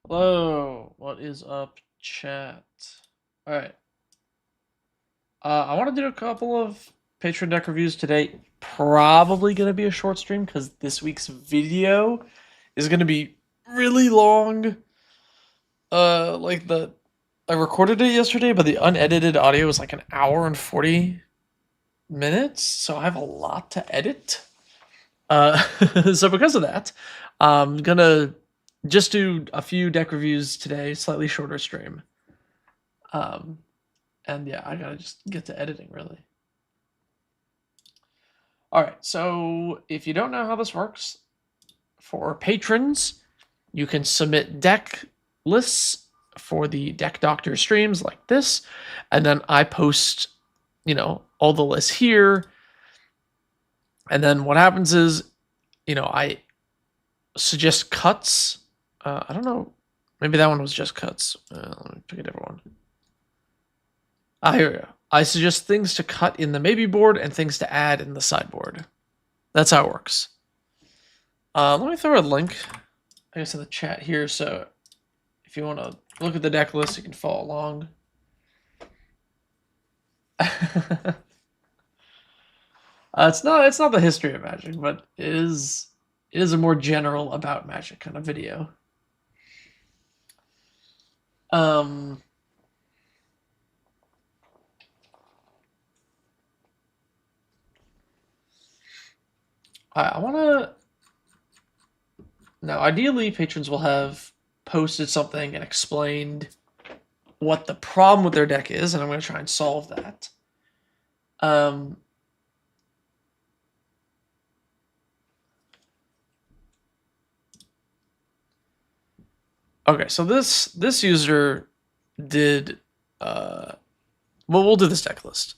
Hello, what is up, chat? All right, I want to do a couple of Patreon deck reviews today. Probably gonna be a short stream because this week's video is gonna be really long. Like I recorded it yesterday, but the unedited audio is like an hour and 40 minutes, so I have a lot to edit. So because of that, I'm gonna just do a few deck reviews today, slightly shorter stream. Um, and yeah, I gotta just get to editing really. All right, so if you don't know how this works, for patrons, you can submit deck lists for the Deck Doctor streams like this, and then I post, all the lists here. And then what happens is, I suggest cuts. I don't know, maybe that one was just cuts. Let me pick a different one. Here we go. I suggest things to cut in the maybe board and things to add in the sideboard. That's how it works. Let me throw a link, I guess, in the chat here, so if you want to look at the deck list, you can follow along. It's not the history of Magic, but it is a more general about Magic kind of video. I want to... Now, ideally, patrons will have posted something and explained what the problem with their deck is, and I'm going to try and solve that. Okay, so this user did... well, we'll do this deck list.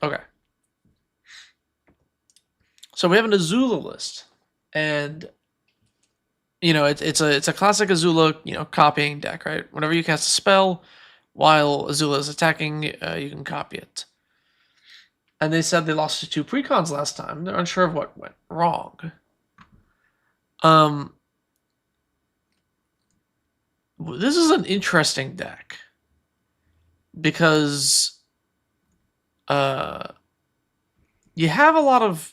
Okay. So we have an Azula list, and it's a classic Azula copying deck, right? Whenever you cast a spell while Azula is attacking, you can copy it. And they said they lost to 2 precons last time. They're unsure of what went wrong. This is an interesting deck because you have a lot of,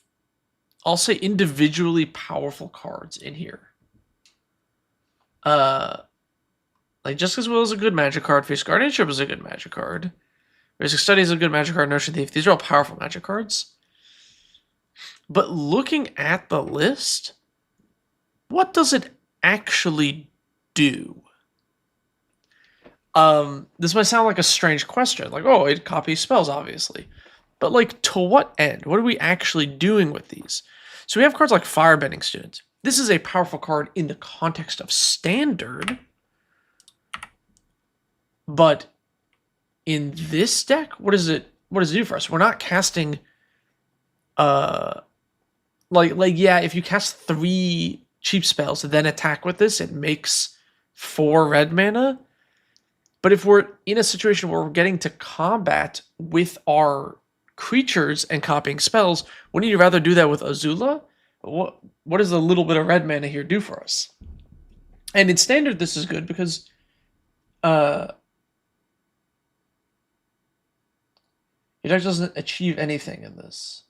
I'll say, individually powerful cards in here. Like Jessica's Will is a good magic card. Face Guardianship is a good magic card. Basic Study is a good magic card. Notion Thief. These are all powerful magic cards. But looking at the list, what does it actually do? This might sound like a strange question. Like, oh, it copies spells, obviously. But, like, to what end? What are we actually doing with these? So we have cards like Firebending Student. This is a powerful card in the context of Standard. But in this deck, what does it do for us? We're not casting... yeah, if you cast 3 cheap spells and then attack with this, it makes 4 red mana. But if we're in a situation where we're getting to combat with our creatures and copying spells, wouldn't you rather do that with Azula? What does a little bit of red mana here do for us? And in Standard, this is good because your deck doesn't achieve anything in this.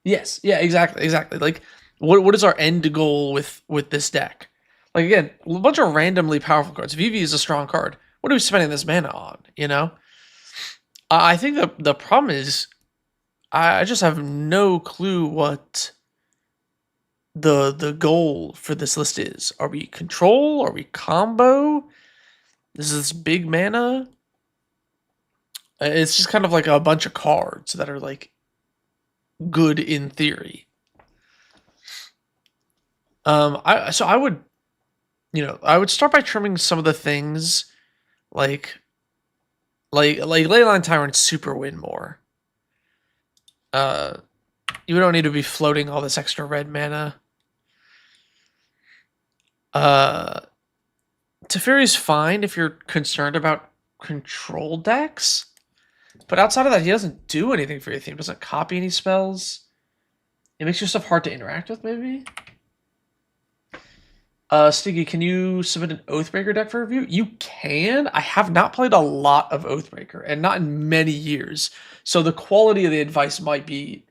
Yes, yeah, exactly. Like, what is our end goal with this deck? Like, again, a bunch of randomly powerful cards. Vivi is a strong card. What are we spending this mana on, I think the problem is I just have no clue what the goal for this list is. Are we control? Are we combo? This is big mana? It's just kind of like a bunch of cards that are, like, good in theory. I would start by trimming some of the things like Leyline Tyrant super win more. You don't need to be floating all this extra red mana. Uh, Teferi's fine if you're concerned about control decks, but outside of that, he doesn't do anything for your theme. Doesn't copy any spells. It makes your stuff hard to interact with, maybe. Stiggy, can you submit an Oathbreaker deck for review? You can. I have not played a lot of Oathbreaker, and not in many years. So the quality of the advice might be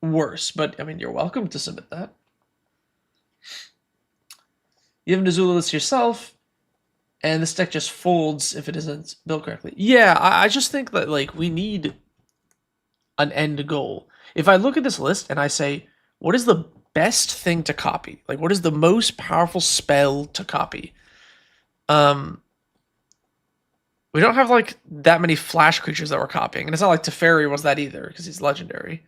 worse, but I mean, you're welcome to submit that. You have an Azula list yourself, and this deck just folds if it isn't built correctly. Yeah, I just think that, like, we need an end goal. If I look at this list and I say, what is the best thing to copy? Like, what is the most powerful spell to copy? We don't have, like, that many flash creatures that we're copying. And it's not like Teferi was that either, because he's legendary.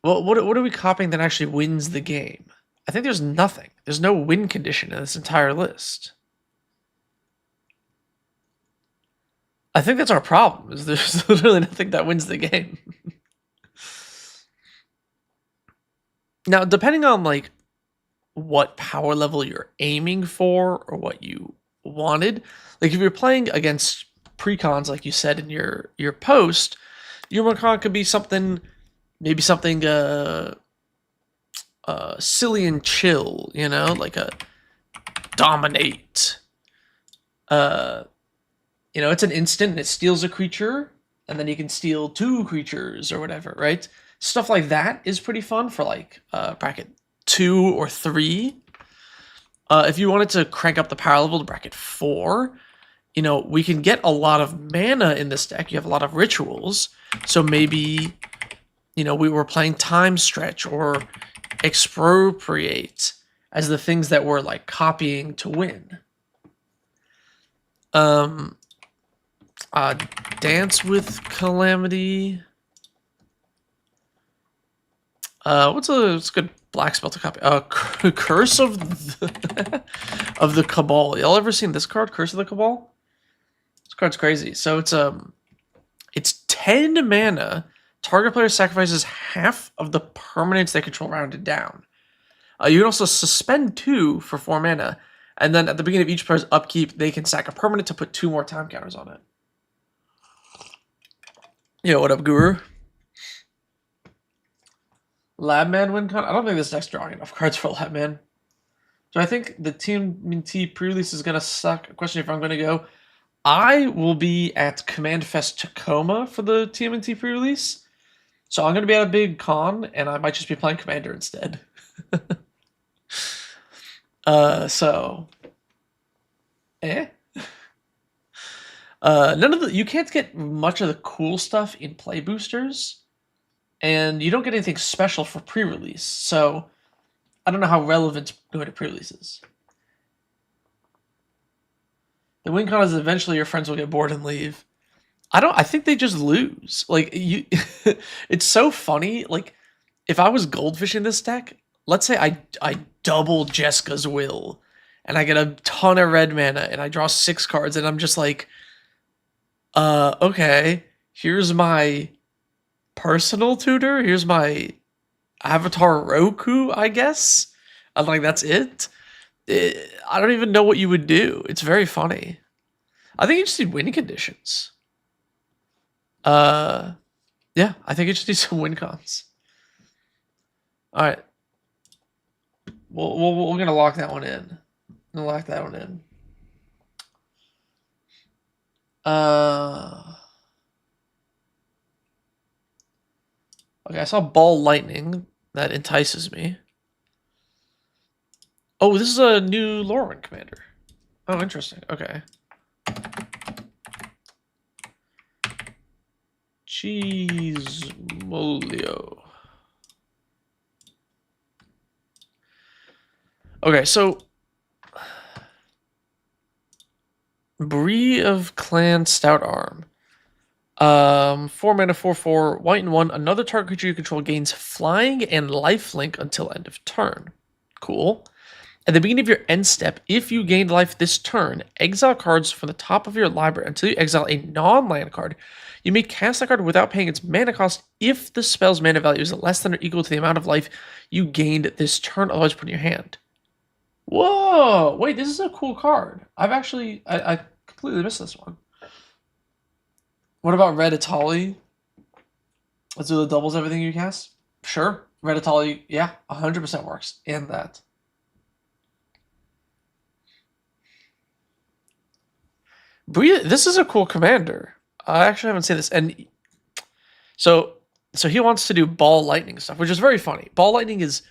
Well, what are we copying that actually wins the game? I think there's nothing. There's no win condition in this entire list. I think that's our problem, is there's literally nothing that wins the game. Now, depending on, like, what power level you're aiming for or what you wanted, like, if you're playing against precons, like you said in your post, your precon could be something, maybe something silly and chill, you know, like a dominate. You know, it's an instant and it steals a creature, and then you can steal 2 creatures or whatever, right? Stuff like that is pretty fun for, like, bracket 2 or 3. If you wanted to crank up the power level to bracket 4, you know, we can get a lot of mana in this deck. You have a lot of rituals, so maybe, you know, we were playing Time Stretch or Expropriate as the things that we're, like, copying to win. Dance with Calamity. What's a good black spell to copy? Curse of the Cabal. Y'all ever seen this card, Curse of the Cabal? This card's crazy. So it's 10 mana. Target player sacrifices half of the permanents they control rounded down. You can also suspend 2 for 4 mana, and then at the beginning of each player's upkeep, they can sack a permanent to put 2 more time counters on it. Yo, what up, Guru? Labman win con? I don't think this deck's drawing enough cards for Labman. Do I think the TMNT pre-release is going to suck? Question if I'm going to go. I will be at Command Fest Tacoma for the TMNT pre-release. So I'm going to be at a big con, and I might just be playing Commander instead. You can't get much of the cool stuff in play boosters, and you don't get anything special for pre-release, so I don't know how relevant going to pre-releases. The win con is eventually your friends will get bored and leave. I think they just lose. Like, you it's so funny. Like, if I was goldfishing this deck, let's say I double Jeska's Will, and I get a ton of red mana, and I draw 6 cards, and I'm just like, okay, here's my personal tutor, here's my avatar Roku, I guess. I'm like, that's it? I don't even know what you would do. It's very funny. I think you just need win conditions. Yeah, I think you just need some win cons. All right. We're gonna lock that one in. I'm gonna lock that one in. Okay, I saw Ball Lightning. That entices me. Oh, this is a new Lorwyn commander. Oh, interesting. Okay. Cheese Molio. Okay, so Bria of Clan Stout Arm. 4 mana, 4/4, white and 1. Another target creature you control gains flying and lifelink until end of turn. Cool. At the beginning of your end step, if you gained life this turn, exile cards from the top of your library until you exile a non-land card. You may cast that card without paying its mana cost if the spell's mana value is less than or equal to the amount of life you gained this turn, otherwise put in your hand. Whoa! Wait, this is a cool card. I completely missed this one. What about Red Atali? Azula doubles everything you cast? Sure. Red Atali, yeah, 100% works in that. Bria, this is a cool commander. I actually haven't seen this. And so he wants to do ball lightning stuff, which is very funny. Ball lightning is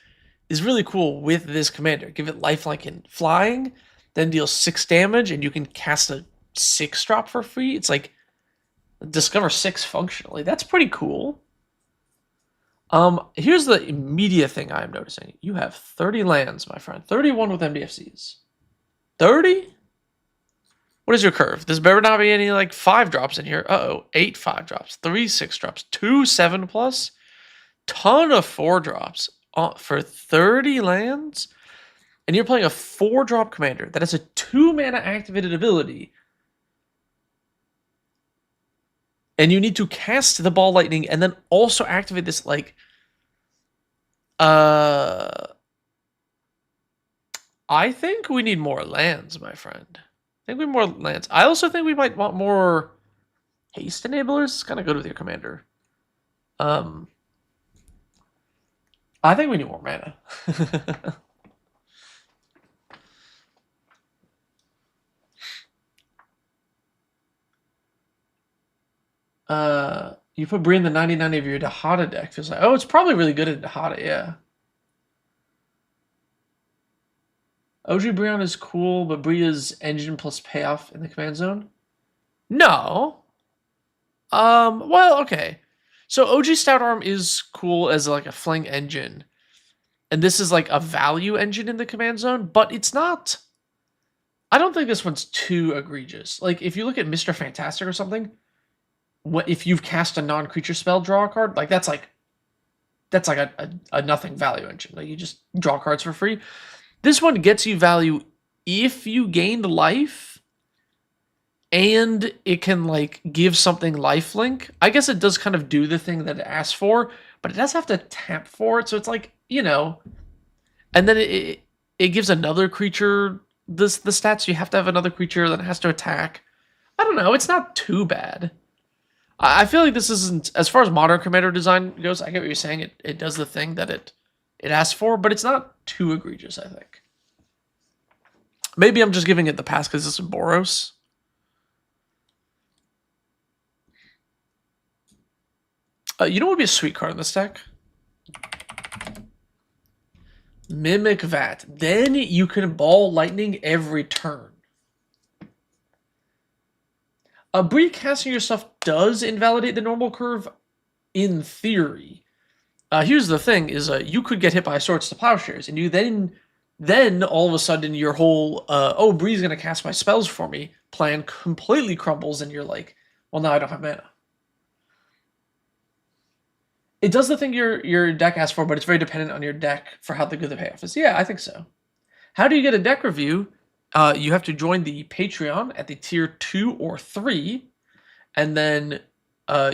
really cool with this commander. Give it lifelink and flying, then deal 6 damage, and you can cast a 6-drop for free. It's like discover 6 functionally. That's pretty cool. Here's the immediate thing I am noticing. You have 30 lands, my friend. 31 with MDFCs. 30? What is your curve? There's better not be any like 5-drops in here. Uh-oh. 8 5-drops, 3 6-drops, 2 7+, ton of 4-drops for 30 lands. And you're playing a 4-drop commander that has a 2-mana activated ability. And you need to cast the ball lightning and then also activate this like I think we need more lands, my friend. I think we need more lands. I also think we might want more haste enablers. It's kind of good with your commander. I think we need more mana. You put Bria in the 99 of your Dahada deck. Feels like, oh, it's probably really good at Dahada, yeah. OG Brion is cool, but Bria's engine plus payoff in the command zone? No. Well, okay. So OG Stout Arm is cool as like a fling engine. And this is like a value engine in the command zone, but it's not. I don't think this one's too egregious. Like, if you look at Mr. Fantastic or something, if you've cast a non-creature spell, draw a card, like that's like a nothing value engine. Like, you just draw cards for free. This one gets you value if you gained life, and it can like give something lifelink. I guess it does kind of do the thing that it asks for, but it does have to tap for it. So it's like, you know, and then it gives another creature the stats. You have to have another creature that has to attack. I don't know. It's not too bad. I feel like this isn't, as far as modern commander design goes, I get what you're saying. It does the thing that it asks for, but it's not too egregious, I think. Maybe I'm just giving it the pass because it's Boros. You know what would be a sweet card in this deck? Mimic Vat. Then you can ball lightning every turn. Bria casting your stuff does invalidate the normal curve in theory. Here's the thing: is you could get hit by Swords to Plowshares, and you then all of a sudden your whole oh, Bria's gonna cast my spells for me plan completely crumbles, and you're like, well, now I don't have mana. It does the thing your deck asks for, but it's very dependent on your deck for how good the payoff is. Yeah, I think so. How do you get a deck review? You have to join the Patreon at the tier 2 or 3, and then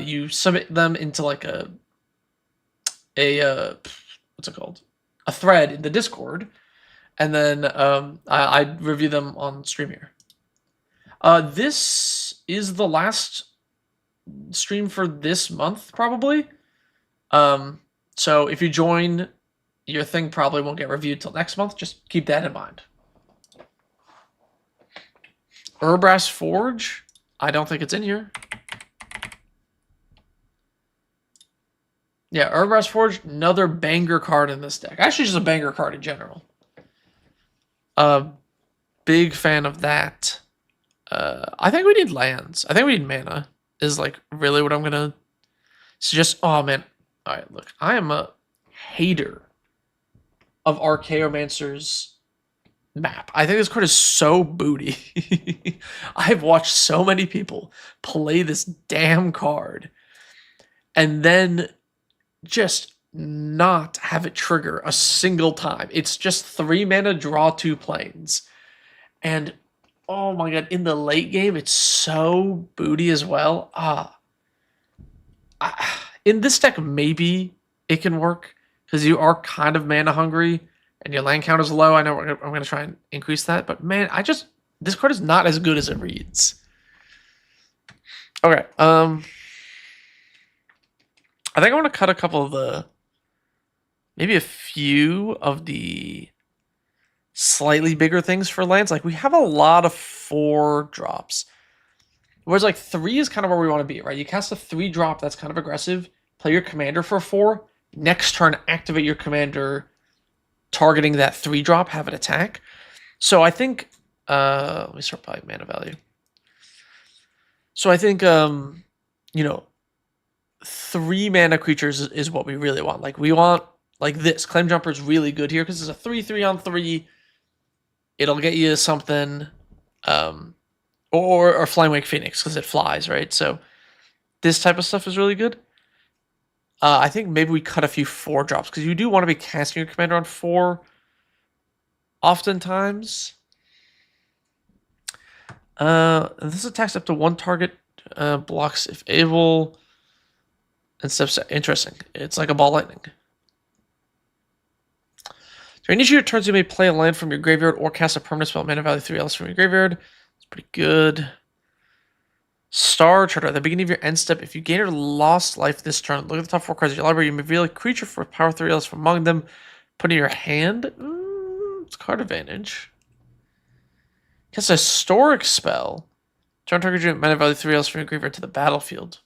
you submit them into like a what's it called? A thread in the Discord, and then I review them on stream here. This is the last stream for this month, probably. So if you join, your thing probably won't get reviewed till next month. Just keep that in mind. Urbrass Forge? I don't think it's in here. Yeah, Urbrass Forge, another banger card in this deck. Actually, just a banger card in general. Big fan of that. I think we need lands. I think we need mana, is like really what I'm going to suggest. Oh, man. All right, look. I am a hater of Archaeomancer's map. I think this card is so booty. I've watched so many people play this damn card and then just not have it trigger a single time. It's just 3 mana, draw 2 planes. And oh my god, in the late game, it's so booty as well. In this deck, maybe it can work because you are kind of mana hungry and your land count is low, I know I'm going to try and increase that. But man, this card is not as good as it reads. Okay, I think I want to cut a couple of maybe a few of the slightly bigger things for lands. Like, we have a lot of 4 drops. Whereas, like, 3 is kind of where we want to be, right? You cast a 3-drop that's kind of aggressive, play your commander for 4, next turn activate your commander, targeting that 3-drop, have it attack. So I think, let me start by mana value. So I think, 3 mana creatures is what we really want. Like, we want, like, this. Claim Jumper is really good here because it's a 3/3 on 3. It'll get you something, or Flying Wake Phoenix because it flies, right? So this type of stuff is really good. I think maybe we cut a few 4-drops because you do want to be casting your commander on 4 oftentimes. This attacks up to 1 target, blocks if able, and steps. Interesting. It's like a ball lightning. During each of your turns, you may play a land from your graveyard or cast a permanent spell mana value 3 else from your graveyard. It's pretty good. Star Charter. At the beginning of your end step, if you gain or lost life this turn, look at the top 4 cards of your library. You may reveal a creature for power 3 else from among them. Put in your hand. It's card advantage. Cast a historic spell. Turn target unit mana value 3 else from your graveyard to the battlefield.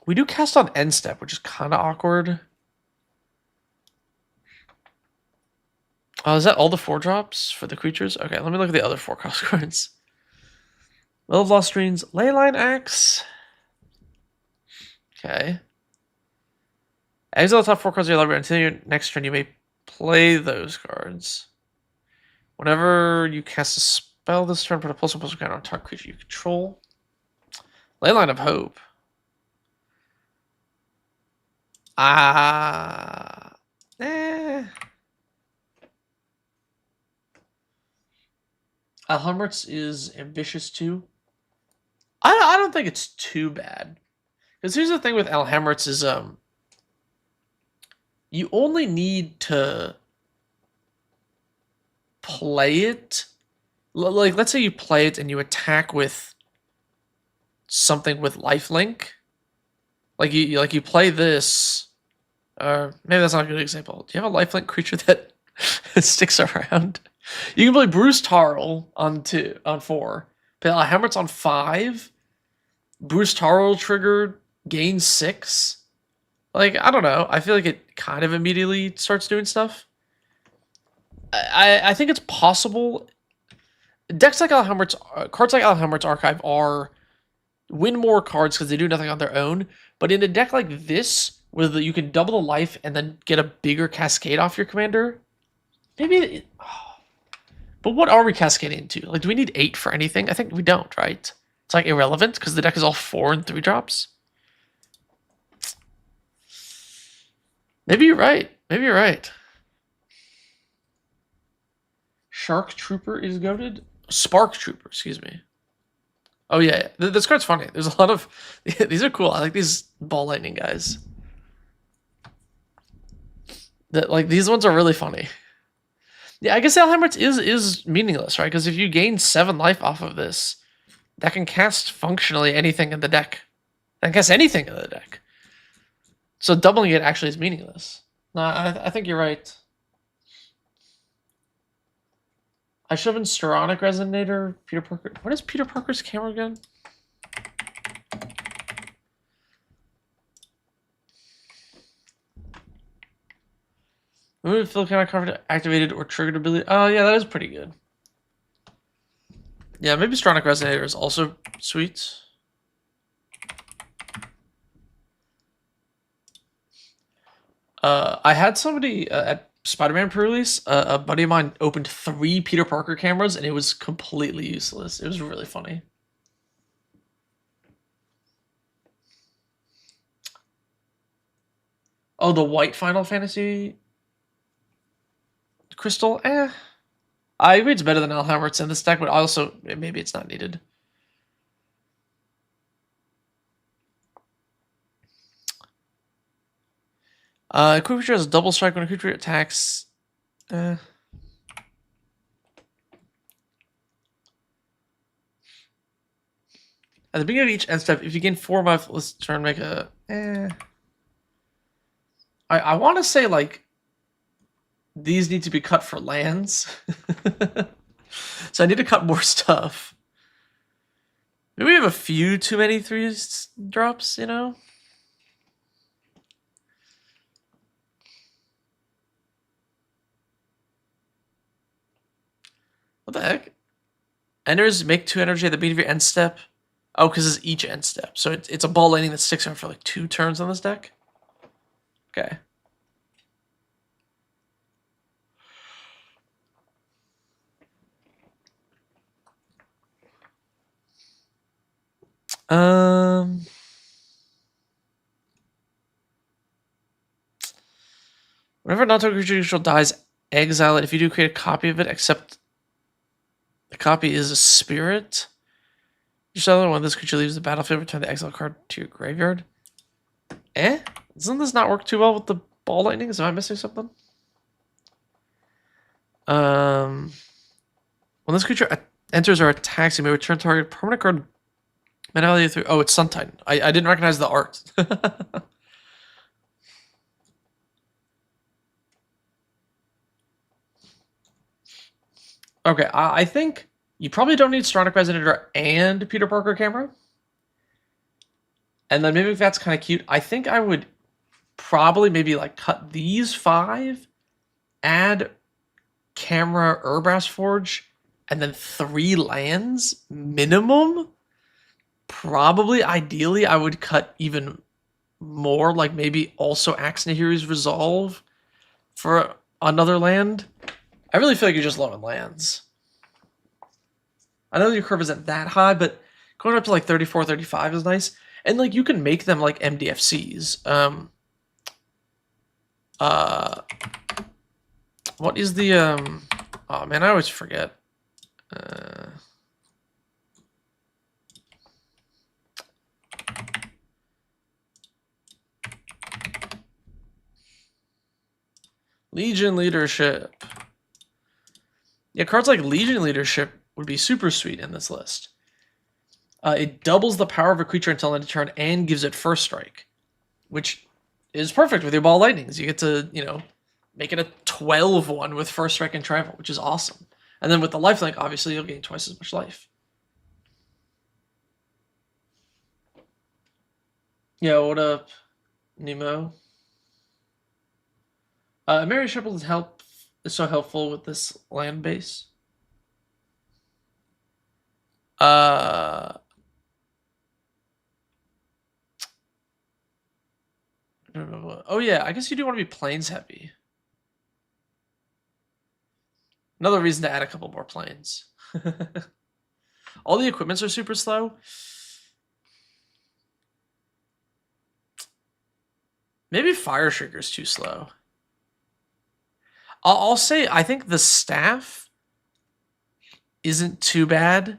We do cast on end step, which is kind of awkward. Oh, is that all the 4-drops for the creatures? Okay, let me look at the other 4-cost cards. Will of Lost Dreams, Leyline Axe. Okay. Exile the top 4 cards of your library until your next turn. You may play those cards. Whenever you cast a spell this turn, put a +1/+1 counter on target creature you control. Leyline of Hope. Alhammert's is ambitious too. I don't think it's too bad. Because here's the thing with Alhammert's is you only need to play it. Like, let's say you play it and you attack with something with lifelink. Like you play this. Maybe that's not a good example. Do you have a lifelink creature that sticks around? You can play Bruce Tarl on 4. Play Alhammert's on 5. Bruce Tarl trigger gains 6. Like, I don't know. I feel like it kind of immediately starts doing stuff. I think it's possible. Decks like Alhammert's, cards like Alhammert's Archive win more cards because they do nothing on their own. But in a deck like this, where you can double the life and then get a bigger cascade off your commander, maybe. But what are we cascading into? Like, do we need 8 for anything? I think we don't, right? It's like irrelevant because the deck is all 4 and 3-drops. Maybe you're right. Maybe you're right. Shark Trooper is goated? Spark Trooper, excuse me. Oh, yeah. This card's funny. There's a lot of... These are cool. I like these ball lightning guys. These ones are really funny. Yeah, I guess Alhammert's is meaningless, right? Because if you gain 7 life off of this, that can cast functionally anything in the deck. That can cast anything in the deck. So doubling it actually is meaningless. No, I think you're right. I should have been Steronic Resonator, Peter Parker. What is Peter Parker's camera again? Remove Phil cannot cover activated or triggered ability. Oh, yeah, that is pretty good. Yeah, maybe Steronic Resonator is also sweet. I had somebody at Spider-Man pre-release, a buddy of mine opened 3 Peter Parker cameras, and it was completely useless. It was really funny. Oh, the white Final Fantasy crystal? I agree it's better than Alhammert's in this deck, but also, maybe it's not needed. A creature has double strike when a creature attacks. At the beginning of each end step, if you gain 4 life, let's try and make a. I want to say like these need to be cut for lands, so I need to cut more stuff. Maybe we have a few too many 3-drops, you know. What the heck? Enters make 2 energy at the beginning of your end step. Oh, because it's each end step. So it's a ball lightning that sticks around for like 2 turns on this deck. Okay. Whenever a non-token creature control dies, exile it. If you do, create a copy of it, except the copy is a spirit. Just when this creature leaves the battlefield, return the exile card to your graveyard. Doesn't this not work too well with the ball lightnings? Am I missing something? When this creature enters or attacks, you may return target permanent card. Value through. Oh, it's Sun Titan. I didn't recognize the art. Okay, I think you probably don't need Stronic Resonator and Peter Parker camera. And then maybe if that's kind of cute, I think I would probably maybe like cut these 5, add camera Urbrass Forge, and then 3 lands minimum. Probably, ideally, I would cut even more, like maybe also Axe Nahiri's Resolve for another land. I really feel like you're just low in lands. I know your curve isn't that high, but going up to like 34, 35 is nice. And like you can make them like MDFCs. What is the oh man, I always forget. Legion Leadership. Yeah, cards like Legion Leadership would be super sweet in this list. It doubles the power of a creature until end of turn and gives it first strike, which is perfect with your ball lightnings. You get to, you know, make it a 12-1 with first strike and travel, which is awesome. And then with the lifelink, obviously, you'll gain twice as much life. Yeah, what up, Nemo? Mary Shepherd's help is so helpful with this land base. Oh yeah, I guess you do want to be planes heavy. Another reason to add a couple more planes. All the equipments are super slow. Maybe Fire Trigger's too slow. I'll say I think the staff isn't too bad.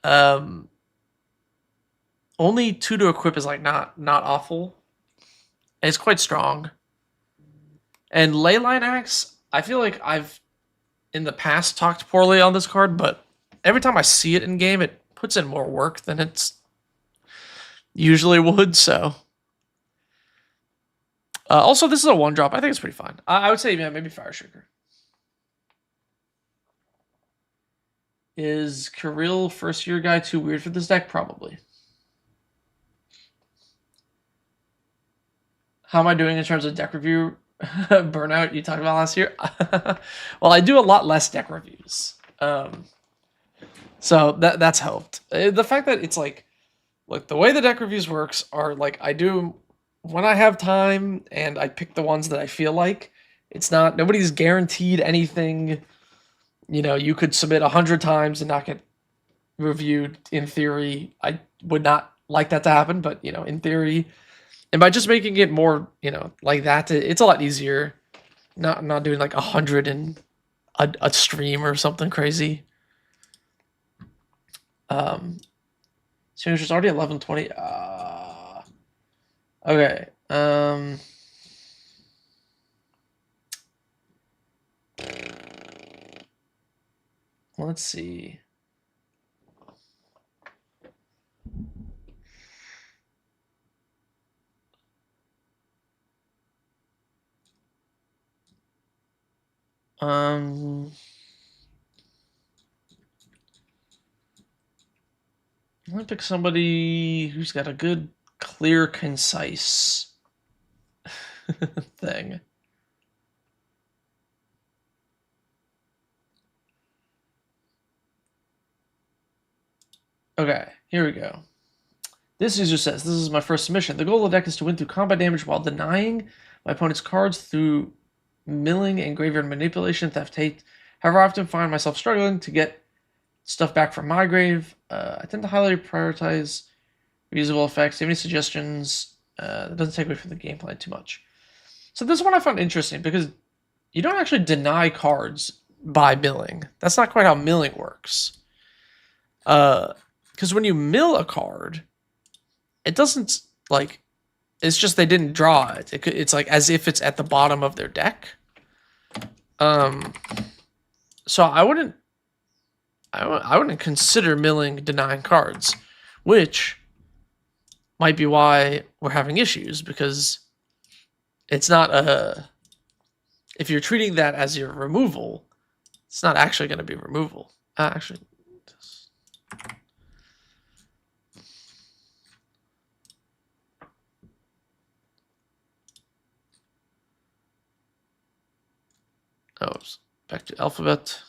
Only 2 to equip is like not awful. And it's quite strong. And Leyline Axe, I feel like I've in the past talked poorly on this card, but every time I see it in game, it puts in more work than it's usually would. So, also this is a 1-drop. I think it's pretty fine. I would say, yeah, maybe Fire Trigger. Is Kirill first year guy too weird for this deck? Probably. How am I doing in terms of deck review burnout you talked about last year? Well, I do a lot less deck reviews. So that's helped. The fact that it's like, look, the way the deck reviews works are like I do when I have time and I pick the ones that I feel like. It's not, nobody's guaranteed anything. You know, you could submit 100 times and not get reviewed. In theory, I would not like that to happen, but, you know, in theory, and by just making it more, you know, like that, it's a lot easier. Not doing like 100 in a stream or something crazy. So it's already 11:20. Okay. let's see. I'm gonna pick somebody who's got a good, clear, concise thing. Okay, here we go. This user says, this is my first submission. The goal of the deck is to win through combat damage while denying my opponent's cards through milling and graveyard manipulation, theft, hate. However, I often find myself struggling to get stuff back from my grave. I tend to highly prioritize reusable effects. Do you have any suggestions? That doesn't take away from the gameplay too much. So this one I found interesting because you don't actually deny cards by milling. That's not quite how milling works. Because when you mill a card, it doesn't, like, it's just they didn't draw it. It's like as if it's at the bottom of their deck. So I wouldn't consider milling denying cards, which might be why we're having issues, because it's not a... If you're treating that as your removal, it's not actually going to be removal. Actually... Oh, back to alphabet.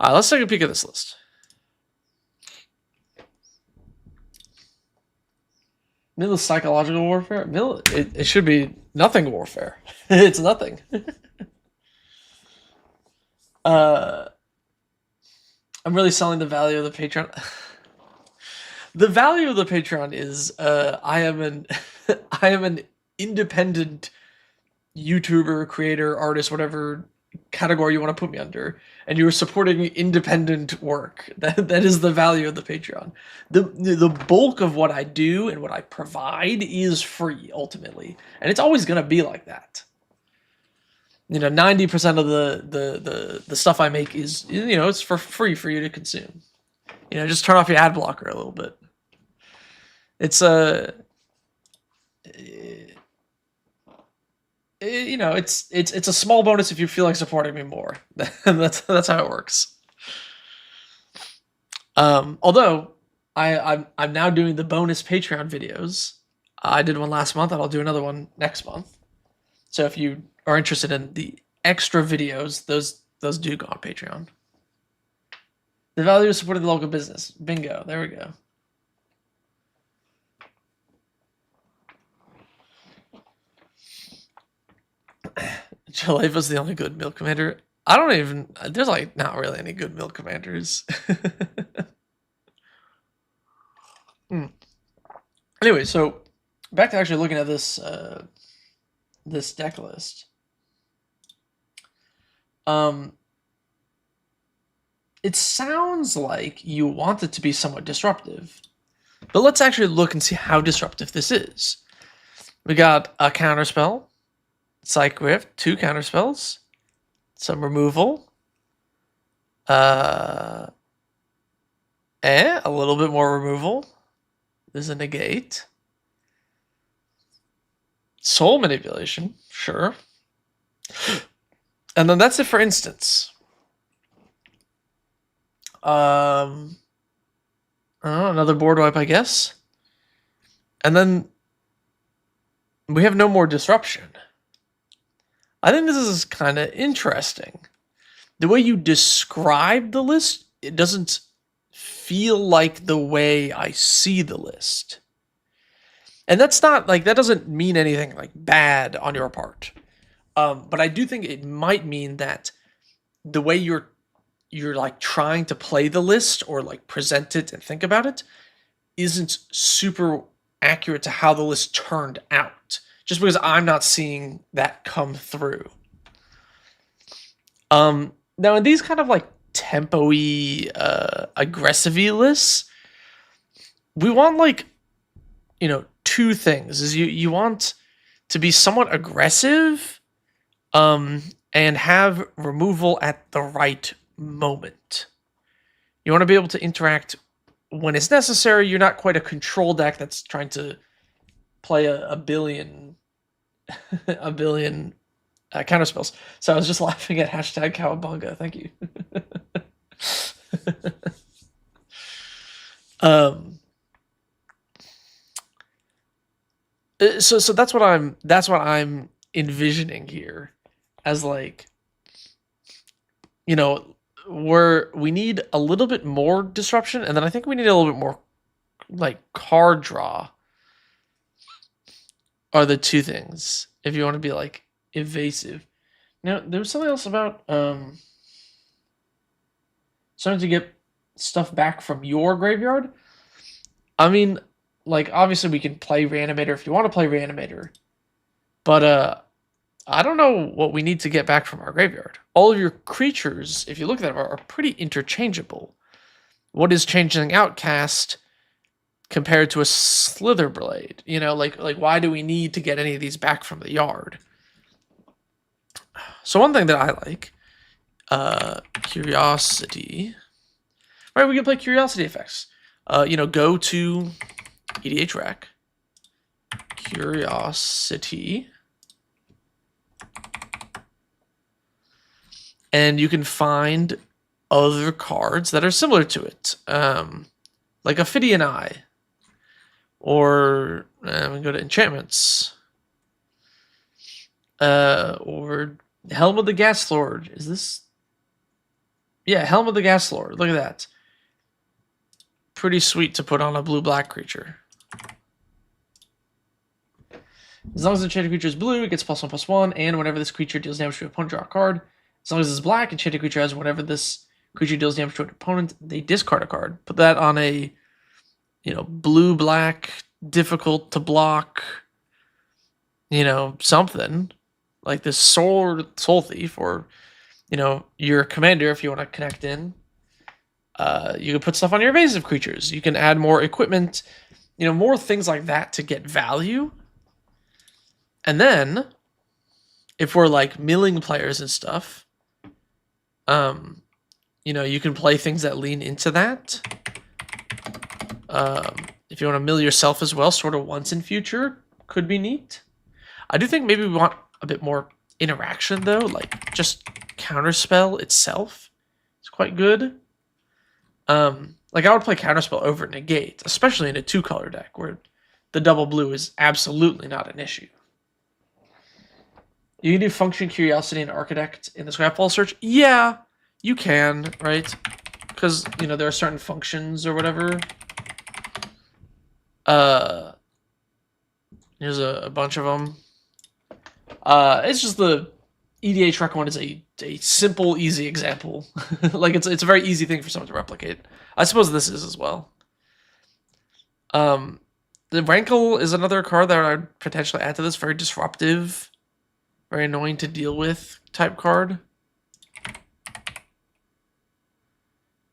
All right, let's take a peek at this list. Mill is psychological warfare. Mill, it should be nothing warfare. It's nothing. I'm really selling the value of the Patron. The value of the Patron is I am an independent YouTuber, creator, artist, whatever category you want to put me under, and you are supporting independent work. That is the value of the Patreon. The bulk of what I do and what I provide is free, ultimately, and it's always going to be like that. 90% of the stuff I make is, it's for free for you to consume. Just turn off your ad blocker a little bit. It's it's a small bonus if you feel like supporting me more. that's how it works. Although I'm now doing the bonus Patreon videos. I did one last month, and I'll do another one next month. So if you are interested in the extra videos, those do go on Patreon. The value of supporting the local business. Bingo. There we go. Jaleva's the only good mill commander. I don't even... There's, not really any good mill commanders. Anyway, so back to actually looking at this this deck list. It sounds like you want it to be somewhat disruptive. But let's actually look and see how disruptive this is. We got a counterspell. Psych Rift, 2 counterspells, some removal, a little bit more removal. There's a negate, soul manipulation, sure, and then that's it for instance. Another board wipe, I guess, and then we have no more disruption. I think this is kind of interesting. The way you describe the list, it doesn't feel like the way I see the list. And that's not, that doesn't mean anything, bad on your part. But I do think it might mean that the way you're trying to play the list or, present it and think about it isn't super accurate to how the list turned out. Just because I'm not seeing that come through. Now, in these kind of tempo-y, aggressive-y lists, we want 2 things. Is you want to be somewhat aggressive, and and have removal at the right moment. You want to be able to interact when it's necessary. You're not quite a control deck that's trying to play a billion a billion counterspells. So I was just laughing at hashtag Cowabunga. Thank you. So that's what I'm envisioning here, as like, we need a little bit more disruption, and then I think we need a little bit more like card draw. Are the two things if you want to be like evasive. Now there was something else about starting to get stuff back from your graveyard. I mean, like, obviously we can play Reanimator if you want to play Reanimator, but I don't know what we need to get back from our graveyard. All of your creatures, if you look at them, are pretty interchangeable. What is Changeling Outcast compared to a Slitherblade? Like why do we need to get any of these back from the yard? So one thing that I like, Curiosity. Right, we can play Curiosity effects. Go to EDH Rec, Curiosity, and you can find other cards that are similar to it, like Ophidian Eye, or we can go to enchantments, or Helm of the Gas Lord. Is this? Yeah, Helm of the Gas Lord. Look at that. Pretty sweet to put on a blue-black creature. As long as the enchanted creature is blue, it gets +1/+1, and whenever this creature deals damage to an opponent, draw a card. As long as it's black, enchanted creature has whenever this creature deals damage to an opponent, they discard a card. Put that on a, blue-black, difficult to block, something like this Soul Thief, or, your commander if you want to connect in. You can put stuff on your evasive creatures. You can add more equipment, more things like that to get value. And then, if we're like milling players and stuff, you can play things that lean into that. If you want to mill yourself as well, sort of once in future, could be neat. I do think maybe we want a bit more interaction though, like just Counterspell itself is quite good. Like I would play Counterspell over Negate, especially in a 2-color deck where the double blue is absolutely not an issue. You can do Function, Curiosity, and Architect in the Scrapfall search. Yeah, you can, right? Because, there are certain functions or whatever. Here's a bunch of them. It's just the EDH Rec one is a simple, easy example. Like, it's a very easy thing for someone to replicate. I suppose this is as well. The Rankle is another card that I'd potentially add to this. Very disruptive, very annoying to deal with type card.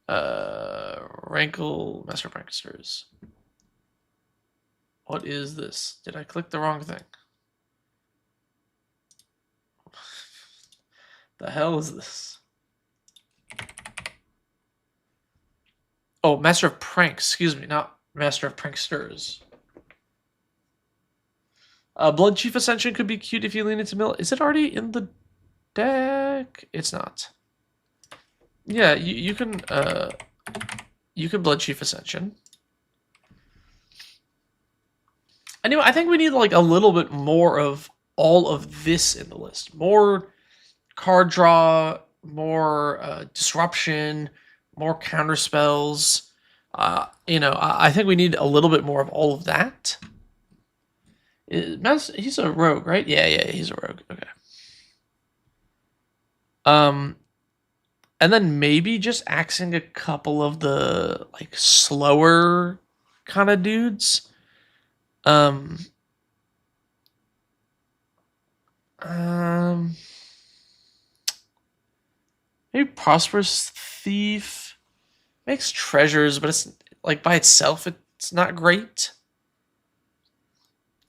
Rankle, Master of Pranksters. What is this? Did I click the wrong thing? The hell is this? Oh, Master of Pranks. Excuse me, not Master of Pranksters. Blood Chief Ascension could be cute if you lean into mill. Is it already in the deck? It's not. Yeah, you can Blood Chief Ascension. Anyway, I think we need like a little bit more of all of this in the list. More card draw, more disruption, more counter spells. I think we need a little bit more of all of that. He's a rogue, right? Yeah, he's a rogue. Okay. And then maybe just axing a couple of the like slower kind of dudes. Maybe Prosperous Thief makes treasures, but it's like by itself, it's not great.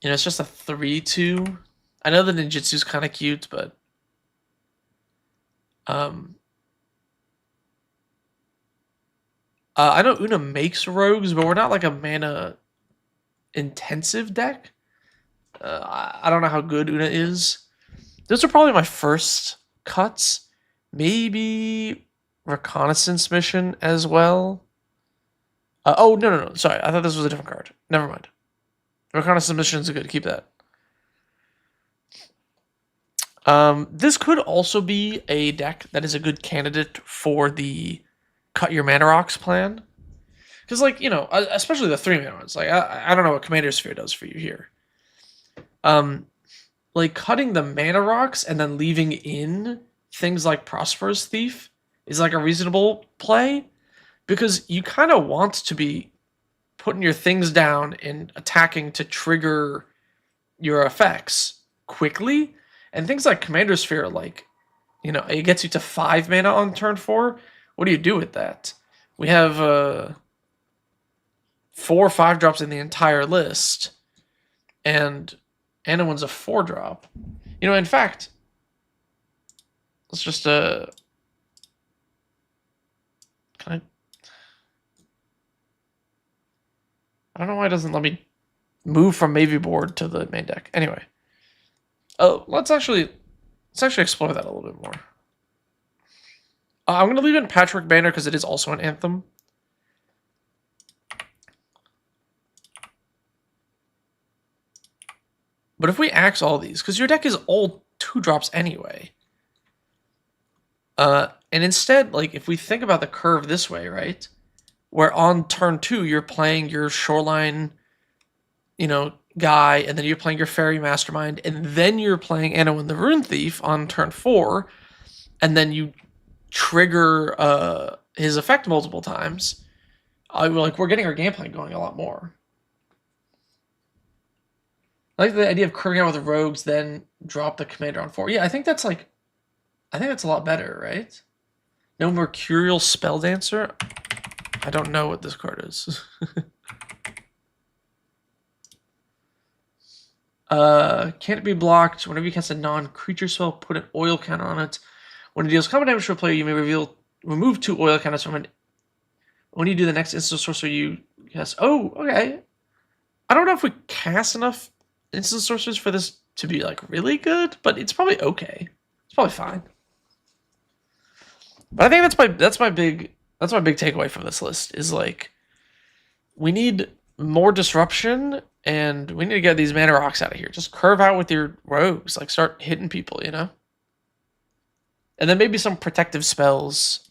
It's just a 3/2. I know the ninjutsu's kind of cute, but Um, I know Una makes rogues, but we're not like a mana intensive deck. I don't know how good Una is. Those are probably my first cuts. Maybe reconnaissance mission as well. Oh no, sorry, I thought this was a different card. Never mind. Reconnaissance missions are good. Keep that. This could also be a deck that is a good candidate for the cut your mana rocks plan. Because, like, you know, especially the 3-mana ones. Like, I don't know what Commander Sphere does for you here. Like, cutting the mana rocks and then leaving in things like Prosperous Thief is, like, a reasonable play. Because you kind of want to be putting your things down and attacking to trigger your effects quickly. And things like Commander Sphere, like, you know, it gets you to 5 mana on turn 4. What do you do with that? We have 4 5-drops in the entire list, and Anowin's a 4-drop. You know, in fact, let's just can I don't know why it doesn't let me move from Maybe board to the main deck. Anyway, let's actually explore that a little bit more. I'm going to leave it in Patchwork Banner because it is also an Anthem. But if we axe all these, because your deck is all 2-drops anyway. And instead, like, if we think about the curve this way, right? Where on turn 2, you're playing your Shoreline, you know, guy, and then you're playing your Fairy Mastermind, and then you're playing Anowin the Rune Thief on turn 4, and then you trigger his effect multiple times. We're getting our game plan going a lot more. I like the idea of curving out with the rogues, then drop the commander on 4. Yeah, I think that's a lot better, right? No Mercurial Spelldancer? I don't know what this card is. Can't be blocked. Whenever you cast a non-creature spell, put an oil counter on it. When it deals combat damage to a player, you may remove 2 oil counters from it. When you do the next instant sorcery, you cast... Oh, okay. I don't know if we cast enough instant sorcerers for this to be, like, really good, but it's probably okay. It's probably fine. But I think that's my big takeaway from this list is, like, we need more disruption and we need to get these mana rocks out of here. Just curve out with your rogues, like start hitting people, you know? And then maybe some protective spells.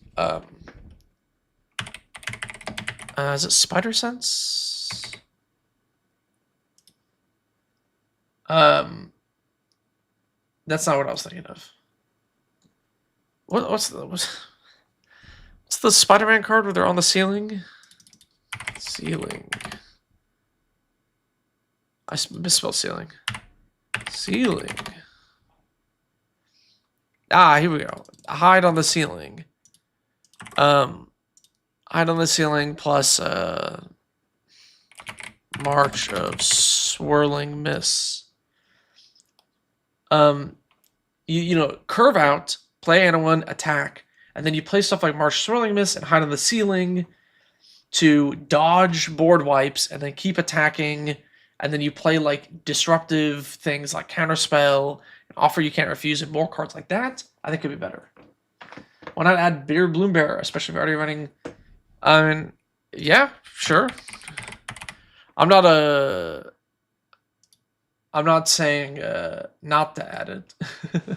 Is it Spider Sense? That's not what I was thinking of. What's the Spider-Man card where they're on the ceiling? Ceiling. I misspelled ceiling. Ceiling. Ah, here we go. Hide on the ceiling. Hide on the ceiling plus March of Swirling Miss. You know, curve out, play Anowin, attack, and then you play stuff like March Swirling Miss and Hide on the Ceiling to dodge board wipes and then keep attacking, and then you play like disruptive things like Counterspell, and Offer You Can't Refuse, and more cards like that. I think could be better. Why not add Bitter Bloombearer, especially if you're already running... I mean, yeah, sure. I'm not saying not to add it.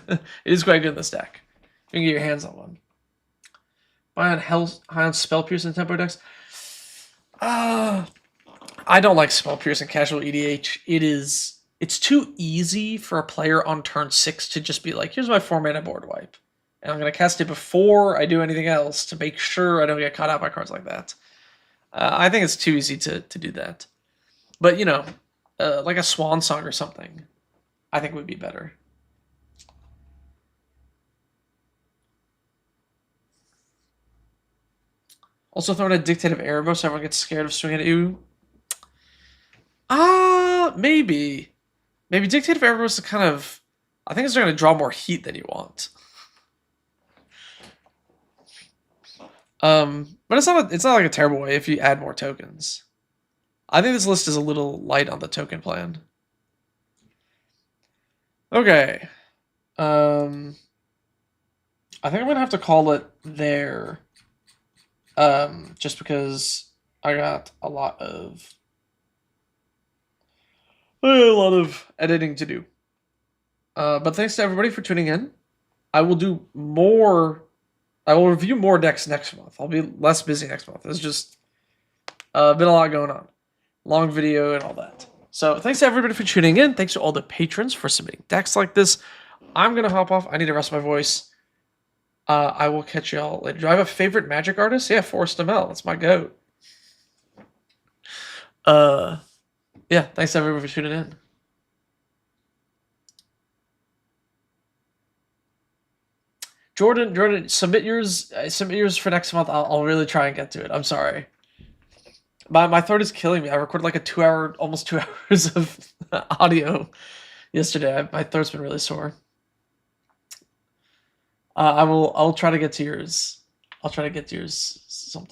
It is quite good in this deck. You can get your hands on one. Buy on high on Spell Piercing tempo decks. I don't like Spell Piercing casual EDH. It's too easy for a player on turn 6 to just be like, here's my 4-mana board wipe. And I'm going to cast it before I do anything else to make sure I don't get caught out by cards like that. I think it's too easy to do that. But, you know, like a Swan Song or something, I think would be better. Also throwing a Dictative Arrow so everyone gets scared of swinging at you. Maybe. Maybe Dictative Arrow is kind of... I think it's going to draw more heat than you want. But it's not like a terrible way if you add more tokens. I think this list is a little light on the token plan. Okay. I think I'm gonna have to call it there. Just because I got a lot of editing to do. But thanks to everybody for tuning in. I will do more. I will review more decks next month. I'll be less busy next month. It's just been a lot going on. Long video and all that. So thanks to everybody for tuning in. Thanks to all the patrons for submitting decks like this. I'm going to hop off. I need to rest my voice. I will catch y'all later. Do I have a favorite Magic artist? Yeah, Forrest Amell. That's my goat. Yeah, thanks to everybody for tuning in. Jordan, submit yours for next month. I'll really try and get to it. I'm sorry. My throat is killing me. I recorded like almost 2 hours of audio yesterday. My throat's been really sore. I'll try to get to yours. I'll try to get to yours